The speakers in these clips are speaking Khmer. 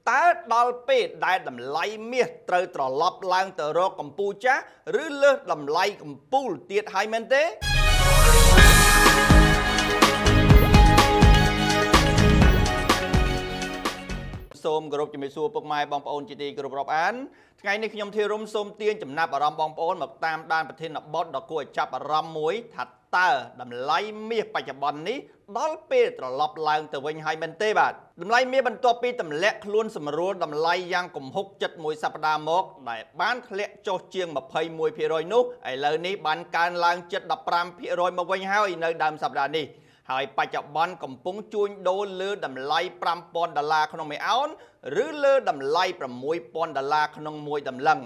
តើដល់ពេលដែលតម្លៃមាសត្រូវត្រឡប់ឡើងទៅរកកម្ពុជាចាស់ឬលើសតម្លៃកម្ពុជាទៀតហើយមែនទេសូមគោរពជំរាបសួរពុកម៉ែបងប្អូនជាទីគោរពរាប់អានថ្ងៃនេះខ្ញុំធីរុំសូមទាញចំណាប់អារម្មណ៍បងប្អូនមកតាមដានប្រធានបទដ៏គួរឲ្យចាប់អារម្មណ៍មួយថាតើតម្លៃមាសបច្ចុប្បន្ននេះដល់ពេលត្រឡប់ឡើងទៅវិញហើយមែនទេបាទតម្លៃមាសបន្ទាប់ពីទម្លាក់ខ្លួនសម្រួលតម្លៃយ៉ាងគំហុកចិត្តមួយសប្តាហ៍មកដែលបានធ្លាក់ចុះជាង 21% នោះឥឡូវនេះបានកើនឡើងជិត 15% មកវិញហើយនៅដើមសប្តាហ៍នេះហើយបច្ចុប្បន្នកំពុងជួញដូរលើតម្លៃ $5,000 ក្នុងមួយអោនឬលើតម្លៃ $6,000 ក្នុងមួយតម្លឹង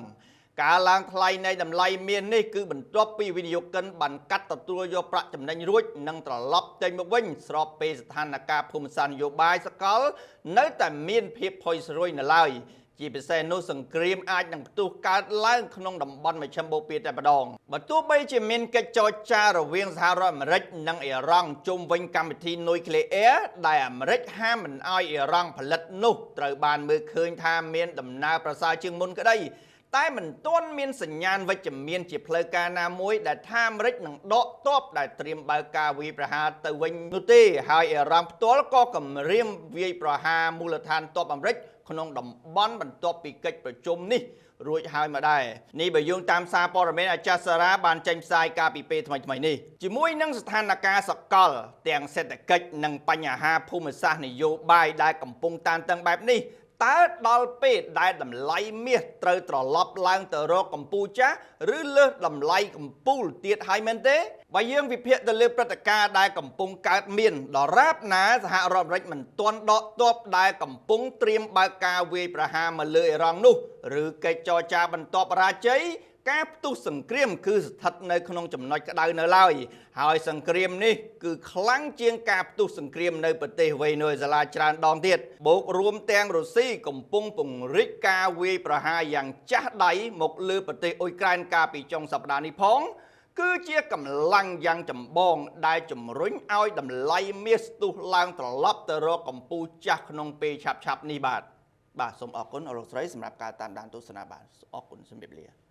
ការឡើងថ្លៃនៃតម្លៃមាសនេះគឺបន្ទាប់ពីវិនិយោគិនបានកាត់ទទួលយកប្រាក់ចំណេញរួចនិងត្រឡប់ចេញមកវិញស្របពេលស្ថានភាពភូមិសាស្ត្រនយោបាយសកលនៅតែមានភាពផុយស្រួយនៅឡើយជាពិសេសនោះសង្គ្រាមអាចនឹងផ្ទុះកើតឡើងក្នុងតំបន់មជ្ឈិមបូព៌ាតែម្ដងបើទោះបីជាមានកិច្ចចរចារវាងសហរដ្ឋអាមេរិកនិងអ៊ីរ៉ង់ជុំវិញកម្មវិធីនុយក្លេអ៊ែរដែលអាមេរិកហាមមិនឲ្យអ៊ីរ៉ង់ផលិតនោះត្រូវបានមើលឃើញថាមានដំណើរប្រសើរជាងមុនក្តីតែមិនទាន់មានសញ្ញាណវិជ្ជមានជាផ្លូវការណាមួយដែលថាអាមេរិកនឹងដកទ័ពដែលត្រៀមបើកការវាយប្រហារទៅវិញនោះទេហើយអ៊ីរ៉ង់ផ្ទាល់ក៏គម្រាមវាយប្រហារមូលដ្ឋានទ័ពអាមេរិកក្នុងតំបន់បន្ទាប់ពីកិច្ចប្រជុំនេះរួចហើយមកដែរនេះបើយោងតាមសារព័ត៌មានអាចារ្យសារ៉ាបានចេញផ្សាយកាលពីពេលថ្មីនេះជាមួយនឹងស្ថានភាពសកលទាំងសេដ្ឋកិច្ចនិងបញ្ហាភូមិសាស្ត្រនយោបាយដែលកំពុងតានតឹងបែបនេះតើដល់ពេលដែលតម្លៃមាសត្រូវត្រឡប់ឡើងទៅរកកម្ពុជាចាស់ឬលើសតម្លៃកម្ពុជាទៀតហើយមែនទេបើយើងវិភាគទៅលើព្រឹត្តិការណ៍ដែលកំពុងកើតមានដរាបណាសហរដ្ឋអាមេរិកមិនទាន់ដកទ័ពដែលកំពុងត្រៀមបើកការវាយប្រហារមកលើអ៊ីរ៉ង់នោះឬកិច្ចចរចាបន្ទាប់បរាជ័យការផ្ទុះសង្គ្រាមគឺស្ថិតនៅក្នុងចំណុចក្តៅនៅឡើយហើយសង្គ្រាមនេះគឺខ្លាំងជាងការផ្ទុះសង្គ្រាមនៅប្រទេសវេណេស៊ុយឡាច្រើនដងទៀតបូករួមទាំងរុស្ស៊ីកំពុងពង្រីកការវាយប្រហារយ៉ាងចាស់ដៃមកលើប្រទេសអ៊ុយក្រែនកាលពីចុងសប្តាហ៍នេះផងគឺជាកម្លាំងយ៉ាងចម្បងដែលជំរុញឲ្យតម្លៃមាសស្ទុះឡើងត្រឡប់ទៅរកកម្ពុជាចាស់ក្នុងពេលឆាប់ៗនេះបាទសូមអរគុណអរលោកស្រីសម្រាប់ការតាមដានទស្សនាបាទអរគុណសម្រាប់លា